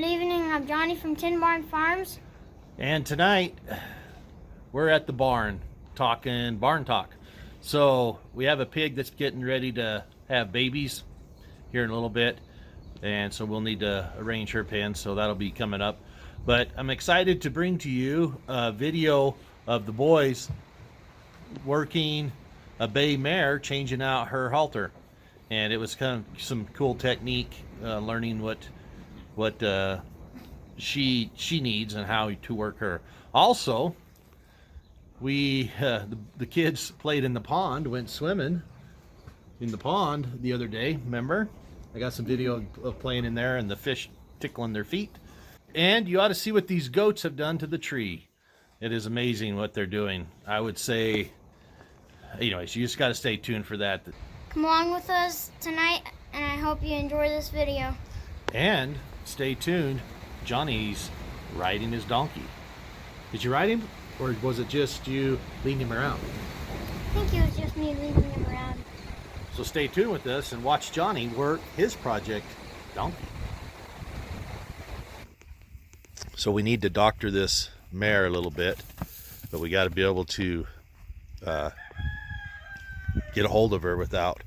Good evening, I'm Johnny from Tin Barn Farms. And tonight, we're at the barn, talking barn talk. So we have a pig that's getting ready to have babies here in a little bit. And so we'll need to arrange her pen, so that'll be coming up. But I'm excited to bring to you a video of the boys working a bay mare, changing out her halter. And it was kind of some cool technique, learning what she needs and how to work her. Also, we the kids played in the pond, went swimming in the pond the other day. Remember, I got some video of playing in there and the fish tickling their feet. And you ought to see what these goats have done to the tree. It is amazing what they're doing. I would say, anyways, you just got to stay tuned for that. Come along with us tonight, and I hope you enjoy this video. And stay tuned. Johnny's riding his donkey. Did you ride him, or was it just you leading him around? I think it was just me leading him around. So stay tuned with us and watch Johnny work his project donkey. So we need to doctor this mare a little bit, but we got to be able to get a hold of her without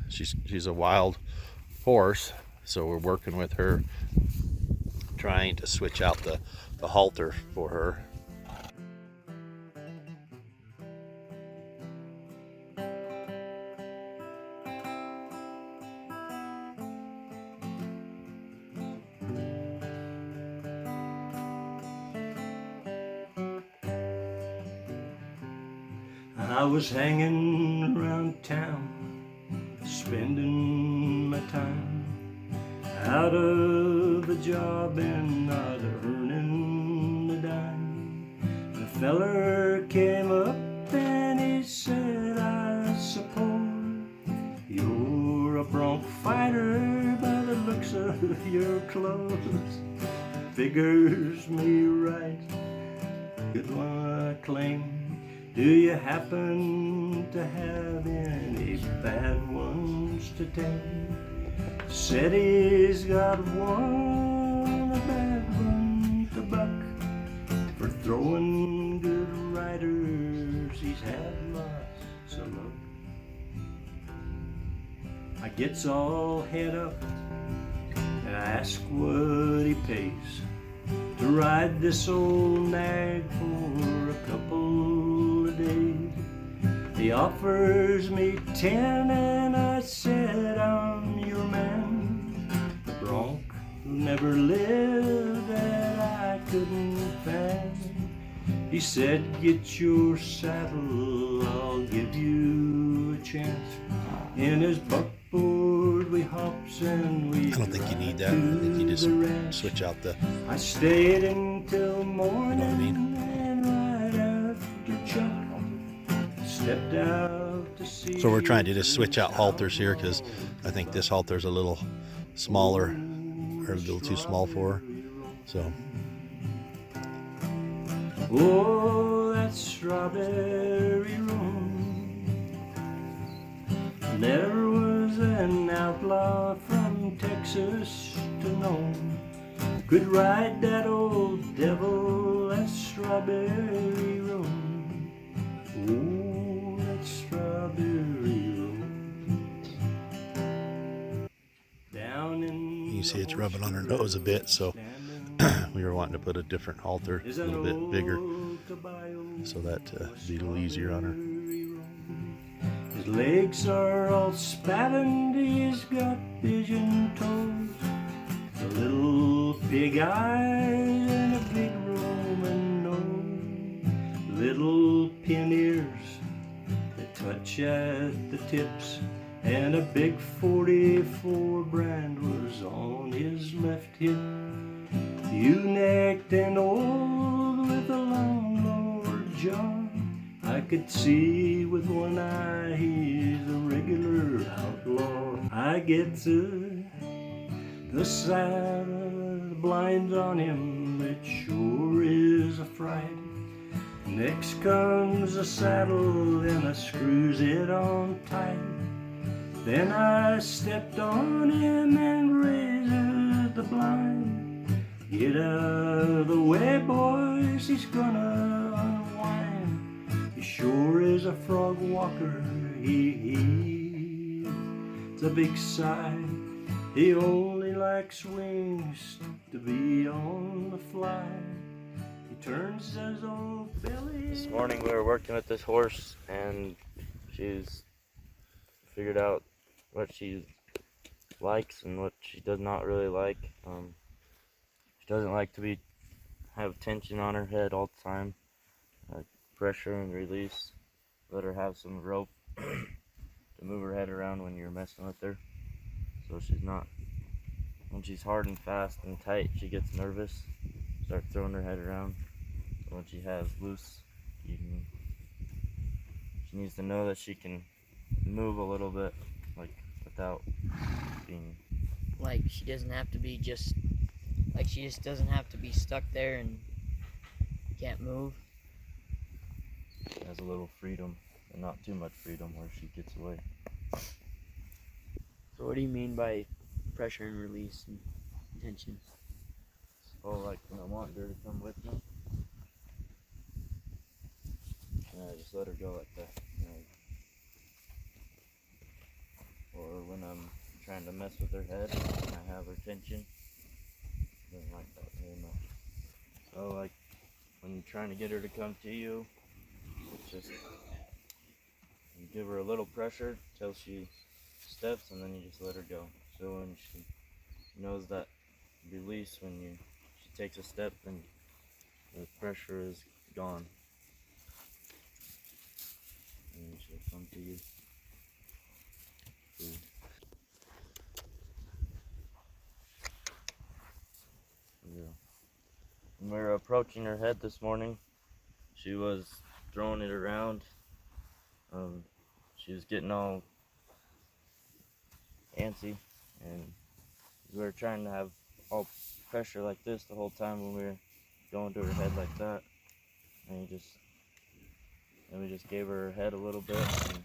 she's a wild horse, so we're working with her, trying to switch out the halter for her. I was hanging around town, spending my time, out of a job and not earning a dime. A feller came up and he said, I suppose you're a bronc fighter by the looks of your clothes. Figures me right, good one I claim. Do you happen to have any bad ones to tame? Said he's got one, a bad one to buck. For throwing good riders, he's had lots of luck. I gets all head up and I ask what he pays to ride this old nag for a couple of days. He offers me 10 and I said, I'm your man. The bronc who never lived that I couldn't find. He said, get your saddle, I'll give you a chance. In his buckboard we hops and we I don't think you need that. I think you just switch out the... I stayed until morning, you know what I mean? And right after Chuck stepped out to see. So we're trying to just switch out halters here because I think this halter's a little smaller, or a little too small for her. So. Oh, that strawberry room. There was an outlaw from Texas to Nome, could ride that old devil, that strawberry room. Oh, that strawberry room. Down in You see it's rubbing on her nose a bit, so we were wanting to put a different halter, a little bit bigger, so that be a little easier on her. His legs are all spattened, he's got pigeon toes, a little big eyes and a big Roman nose, little pin ears that touch at the tips, and a big 44 brand was on his left hip. Ewe-necked and old with a long lower jaw, I could see with one eye he's a regular outlaw. I get to the saddle, the blinds on him, it sure is a fright. Next comes the saddle and I screws it on tight. Then I stepped on him and raised the blind. Get out of the way, boys, he's gonna unwind. He sure is a frog walker, he. It's a big sigh. He only likes wings to be on the fly. He turns his old belly. This morning we were working with this horse, and she's figured out what she likes and what she does not really like. She doesn't like to have tension on her head all the time. Pressure and release. Let her have some rope to move her head around when you're messing with her. So she's not, when she's hard and fast and tight, she gets nervous, start throwing her head around. So when she has loose, she needs to know that she can move a little bit, like without being, like she doesn't have to be just, like she just doesn't have to be stuck there and can't move. has a little freedom, and not too much freedom where she gets away. So what do you mean by pressure and release and tension? So like when I want her to come with me, and I just let her go like that. Or when I'm trying to mess with her head and I have her tension, she doesn't like that very much. So like when you're trying to get her to come to you, it's just you give her a little pressure till she steps, and then you just let her go. So when she knows that release, when she takes a step, then the pressure is gone, and she'll come to you. Yeah. When we were approaching her head this morning, she was throwing it around. She was getting all antsy, and we were trying to have all pressure like this the whole time when we were going to her head like that. And we just gave her head a little bit and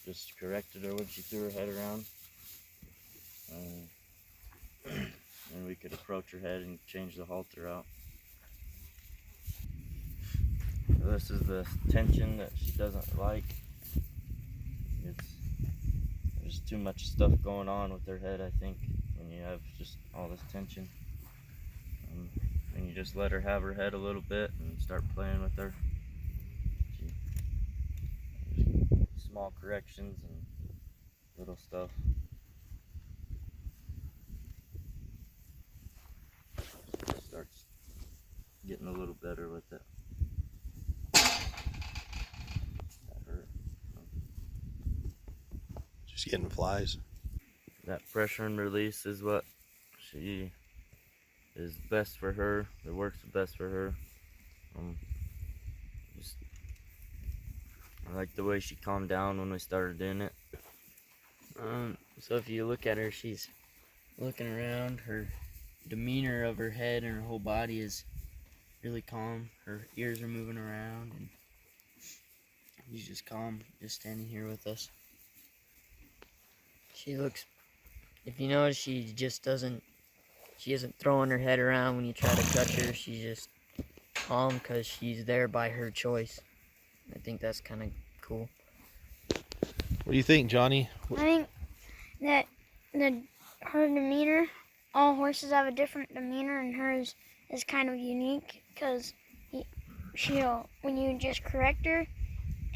just corrected her when she threw her head around. And we could approach her head and change the halter out. This is the tension that she doesn't like. There's too much stuff going on with her head, I think, when you have just all this tension. And you just let her have her head a little bit and start playing with her. Small corrections and little stuff. Starts getting a little better with it. Just getting flies. That pressure and release is what she is best for her. It works the best for her. I like the way she calmed down when we started doing it. So if you look at her, she's looking around. Her demeanor of her head and her whole body is really calm. Her ears are moving around, and she's just calm, just standing here with us. She looks, if you notice, she isn't throwing her head around when you try to touch her. She's just calm because she's there by her choice. I think that's kind of cool. What do you think, Johnny? I think that her demeanor, all horses have a different demeanor, and hers is kind of unique because she'll, when you just correct her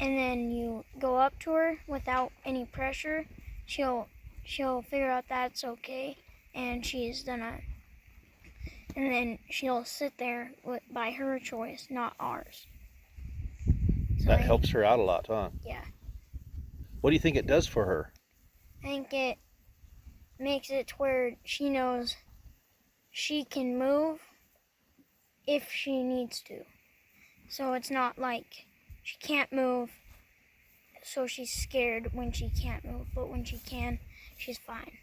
and then you go up to her without any pressure, she'll figure out that's okay, and she's gonna, and then she'll sit there by her choice, not ours. So That helps her out a lot, huh? Yeah. What do you think it does for her? I think it makes it to where she knows she can move if she needs to. So it's not like she can't move, so she's scared when she can't move, but when she can, she's fine.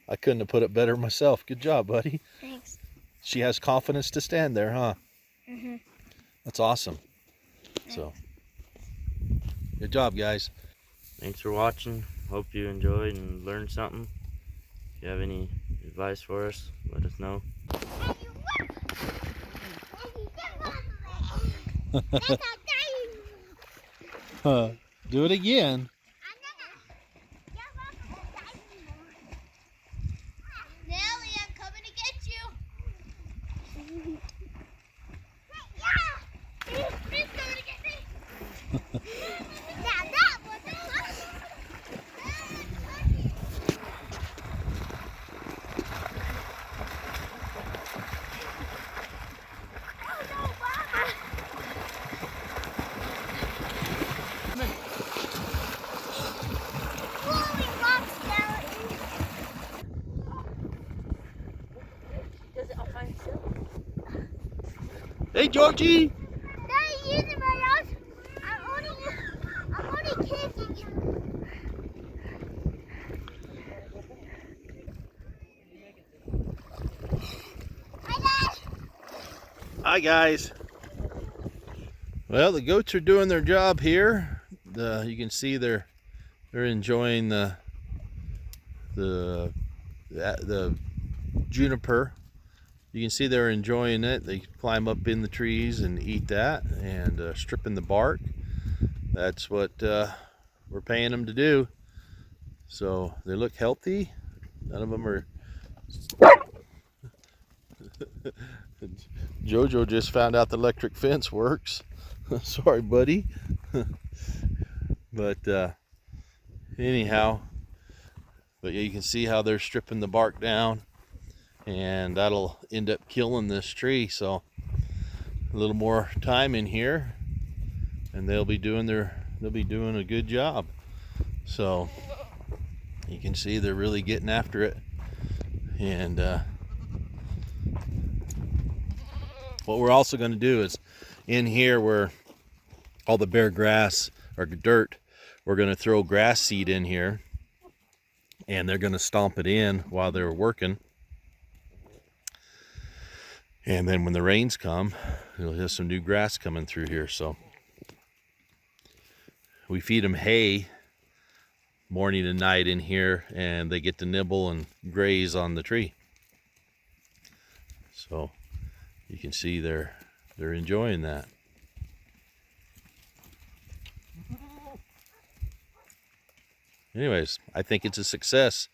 I couldn't have put it better myself. Good job, buddy. Thanks. She has confidence to stand there, huh? Mm-hmm. That's awesome. So, good job, guys. Thanks for watching. Hope you enjoyed and learned something. If you have any advice for us, let us know. Do it again. Nelly, I'm coming to get you. He's coming to get me. Now that was Hey, Georgie. I'm only kicking. Hi, guys. Well, the goats are doing their job here. You can see they're enjoying the juniper. You can see they're enjoying it. They climb up in the trees and eat that, and stripping the bark. That's what we're paying them to do. So they look healthy. None of them are. Jojo just found out the electric fence works. Sorry, buddy. But anyhow, but yeah, you can see how they're stripping the bark down, and that'll end up killing this tree. So a little more time in here, and they'll be doing a good job. So you can see they're really getting after it. And what we're also going to do is, in here where all the bare grass or dirt, we're going to throw grass seed in here, and they're going to stomp it in while they're working. And then when the rains come, you'll have some new grass coming through here. So we feed them hay morning and night in here, and they get to nibble and graze on the tree. So you can see they're enjoying that. Anyways, I think it's a success.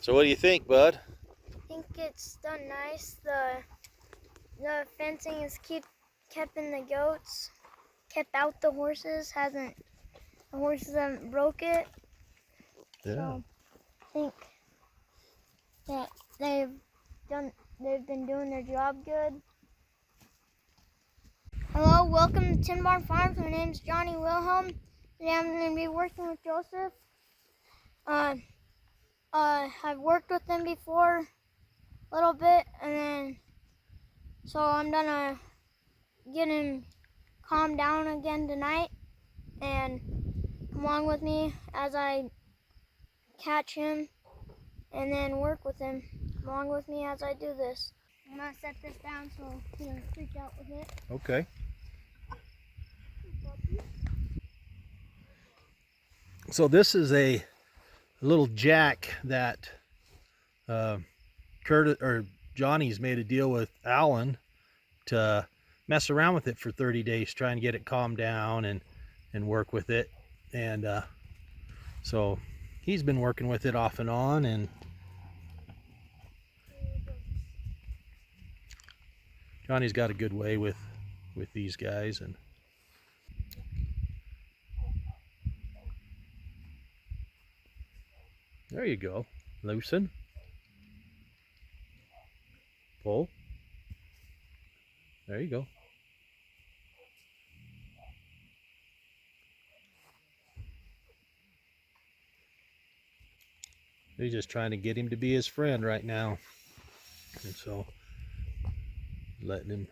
So what do you think, bud? I think it's done nice. The fencing is kept in the goats, kept out the horses. The horses haven't broke it. Yeah. So I think that they've been doing their job good. Hello, welcome to Tin Barn Farms. My name's Johnny Wilhelm. Today I'm going to be working with Joseph. I've worked with him before a little bit, and then so I'm gonna get him calmed down again tonight, and come along with me as I catch him, and then work with him. Come along with me as I do this. I'm gonna set this down so he doesn't freak out with it. Okay. So this is a little jack that Curtis or Johnny's made a deal with Alan to mess around with it for 30 days, try and get it calmed down and work with it. And so he's been working with it off and on, and Johnny's got a good way with these guys. And there you go. Loosen. Pull. There you go. He's just trying to get him to be his friend right now. And so letting him.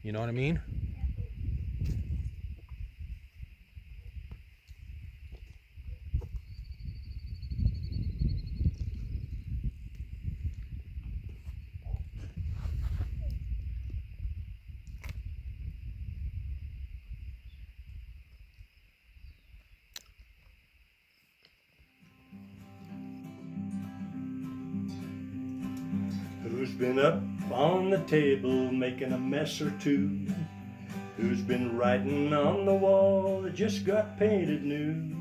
You know what I mean? been up on the table making a mess or two? Who's been writing on the wall that just got painted new?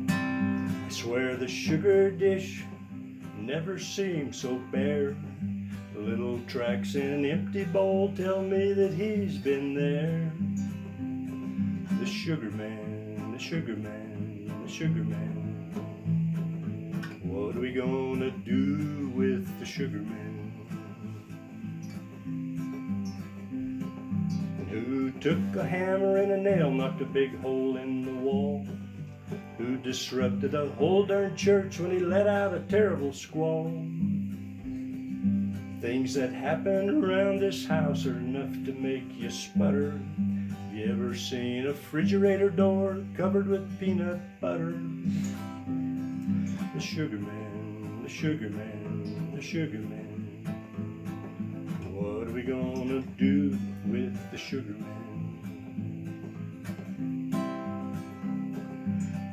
I swear the sugar dish never seemed so bare. The little tracks in an empty bowl tell me that he's been there. The sugar man, the sugar man, the sugar man. What are we gonna do with the sugar man? And who took a hammer and a nail, knocked a big hole in the wall? Who disrupted a whole darn church when he let out a terrible squall? Things that happen around this house are enough to make you sputter. Have you ever seen a refrigerator door covered with peanut butter? The sugar man, the sugar man, the sugar man. What are we gonna do with the sugar man?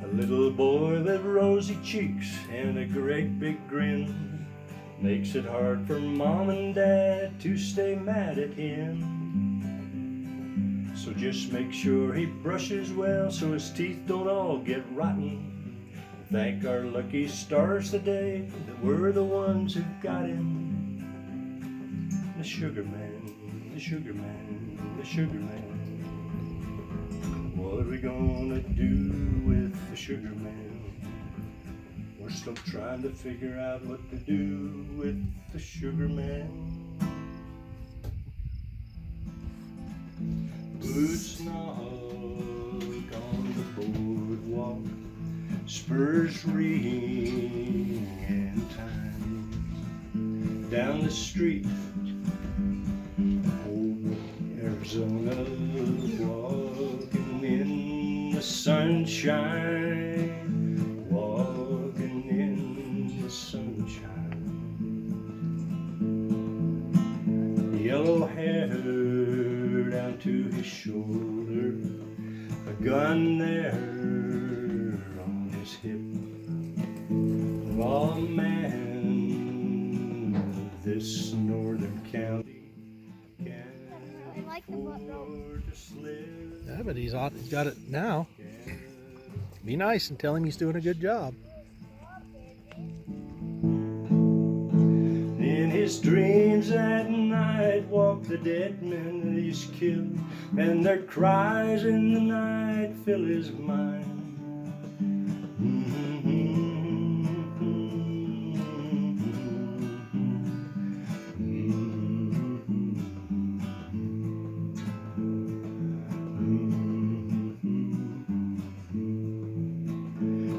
A little boy with rosy cheeks and a great big grin makes it hard for mom and dad to stay mad at him. So just make sure he brushes well so his teeth don't all get rotten. Thank our lucky stars today that we're the ones who got him. The sugar man, the sugar man, the sugar man. What are we gonna do with the sugar man? We're still trying to figure out what to do with the sugar man. Boots knock on the boardwalk, spurs ring in time. Down the street, old Arizona, walking in the sunshine, walking in the sunshine. Yellow hair down to his shoulder, a gun there on his hip. Oh man, this northern county can't afford to slip. Yeah, but he's got it now. Be nice and tell him he's doing a good job. In his dreams at night walk the dead men that he's killed, and their cries in the night fill his mind.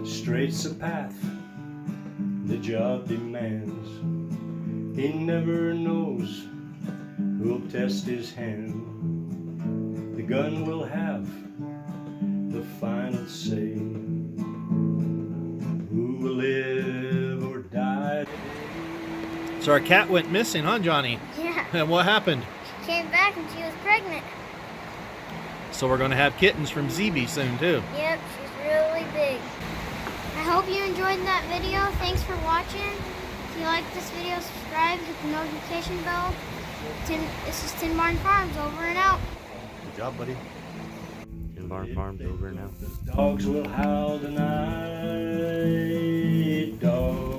Straight's the path the job demands. He never knows who'll test his hand. The gun will have the final say. Who will live or die? So our cat went missing, huh, Johnny? Yeah, And what happened? she came back and she was pregnant. So we're going to have kittens from ZB soon, too. Yep, she's really big. I hope you enjoyed that video. Thanks for watching. If you like this video, subscribe, hit the notification bell. This is Tin Barn Farms, over and out. Good job, buddy. Tin Barn Farms over now. Dogs will howl tonight. Dogs.